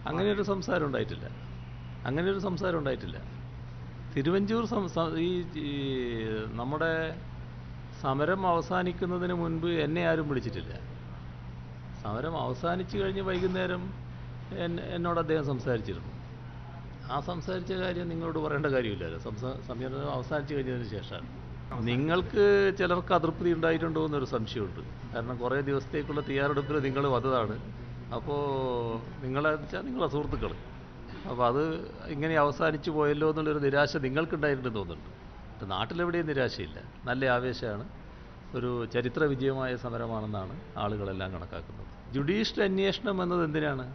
അങ്ങനെയൊരു സംസാരം ഉണ്ടായിട്ടില്ല. അങ്ങനെയൊരു സംസാരം ഉണ്ടായിട്ടില്ല. തിരുവഞ്ചൂർ ഈ നമ്മുടെ സമരം അവസാനിക്കുന്നതിന് മുൻപ് എന്നെ ആരും വിളിച്ചിട്ടില്ല. സമരം അവസാനിച്ചു കഴിഞ്ഞ് വൈകുന്നേരം എന്നോട് അദ്ദേഹം സംസാരിച്ചിരുന്നു. ആ സംസാരിച്ച കാര്യം നിങ്ങളോട് പറയേണ്ട കാര്യമില്ലല്ലോ. സമരം അവസാനിച്ചു കഴിഞ്ഞതിന് ശേഷമാണ്. നിങ്ങൾക്ക് ചിലർക്ക് അതൃപ്തി ഉണ്ടായിട്ടുണ്ടോ എന്നൊരു സംശയമുണ്ട്. കാരണം കുറേ ദിവസത്തേക്കുള്ള തയ്യാറെടുപ്പിൽ നിങ്ങൾ വന്നതാണ്. അപ്പോൾ നിങ്ങളെ വെച്ചാൽ നിങ്ങളെ സുഹൃത്തുക്കൾ, അപ്പോൾ അത് ഇങ്ങനെ അവസാനിച്ചു പോയല്ലോ എന്നുള്ളൊരു നിരാശ നിങ്ങൾക്കുണ്ടായിട്ടുണ്ടെന്ന് തോന്നുന്നുണ്ട്. നാട്ടിലെവിടെയും നിരാശയില്ല, നല്ല ആവേശമാണ്. ഒരു ചരിത്ര വിജയമായ സമരമാണെന്നാണ് ആളുകളെല്ലാം കണക്കാക്കുന്നത്. ജുഡീഷ്യൽ അന്വേഷണം എന്നത് എന്തിനാണ്?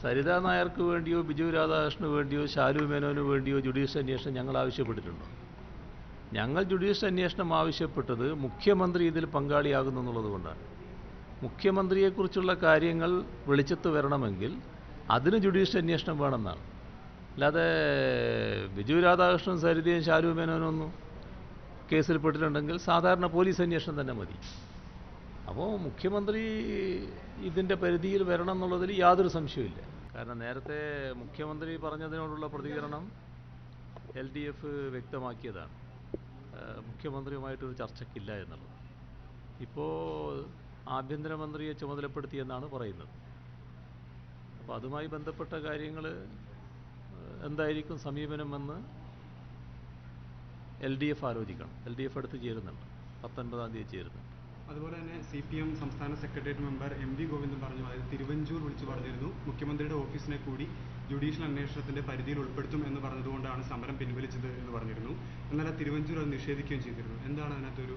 സരിതാ നായർക്ക് വേണ്ടിയോ ബിജു രാധാകൃഷ്ണന് വേണ്ടിയോ ശാലു മേനോന് വേണ്ടിയോ ജുഡീഷ്യൽ അന്വേഷണം ഞങ്ങൾ ആവശ്യപ്പെട്ടിട്ടുണ്ടോ? ഞങ്ങൾ ജുഡീഷ്യൽ അന്വേഷണം ആവശ്യപ്പെട്ടത് മുഖ്യമന്ത്രി ഇതിൽ പങ്കാളിയാകുന്നു എന്നുള്ളത് കൊണ്ടാണ്. മുഖ്യമന്ത്രിയെക്കുറിച്ചുള്ള കാര്യങ്ങൾ വെളിച്ചത്ത് വരണമെങ്കിൽ അതിന് ജുഡീഷ്യൽ അന്വേഷണം വേണമെന്നാണ്. അല്ലാതെ ബിജു രാധാകൃഷ്ണൻ സരിതയും ശാലു മേനോനൊന്നും കേസിൽപ്പെട്ടിട്ടുണ്ടെങ്കിൽ സാധാരണ പോലീസ് അന്വേഷണം തന്നെ മതി. അപ്പോൾ മുഖ്യമന്ത്രി ഇതിൻ്റെ പരിധിയിൽ വരണം എന്നുള്ളതിൽ യാതൊരു സംശയവുമില്ല. കാരണം നേരത്തെ മുഖ്യമന്ത്രി പറഞ്ഞതിനോടുള്ള പ്രതികരണം LDF വ്യക്തമാക്കിയതാണ്, മുഖ്യമന്ത്രിയുമായിട്ടൊരു ചർച്ചയ്ക്കില്ല എന്നുള്ളത്. ഇപ്പോൾ ആഭ്യന്തരമന്ത്രിയെ ചുമതലപ്പെടുത്തിയെന്നാണ് പറയുന്നത്. അപ്പോൾ അതുമായി ബന്ധപ്പെട്ട കാര്യങ്ങൾ എന്തായിരിക്കും സമീപനമെന്ന് LDF ആലോചിക്കണം. LDF അടുത്ത് ചേരുന്നുണ്ട്, 19-ാം തീയതി ചേരുന്നുണ്ട്. അതുപോലെ തന്നെ CPM സംസ്ഥാന സെക്രട്ടേറിയറ്റ് മെമ്പർ MV ഗോവിന്ദൻ പറഞ്ഞു, അതായത് തിരുവഞ്ചൂർ വിളിച്ചു പറഞ്ഞിരുന്നു മുഖ്യമന്ത്രിയുടെ ഓഫീസിനെ കൂടി ജുഡീഷ്യൽ അന്വേഷണത്തിന്റെ പരിധിയിൽ ഉൾപ്പെടുത്തും എന്ന് പറഞ്ഞതുകൊണ്ടാണ് സമരം പിൻവലിച്ചത് എന്ന് പറഞ്ഞിരുന്നു. എന്നാൽ തിരുവഞ്ചൂർ അത് നിഷേധിക്കുകയും ചെയ്തിരുന്നു. എന്താണ് അതിനകത്തൊരു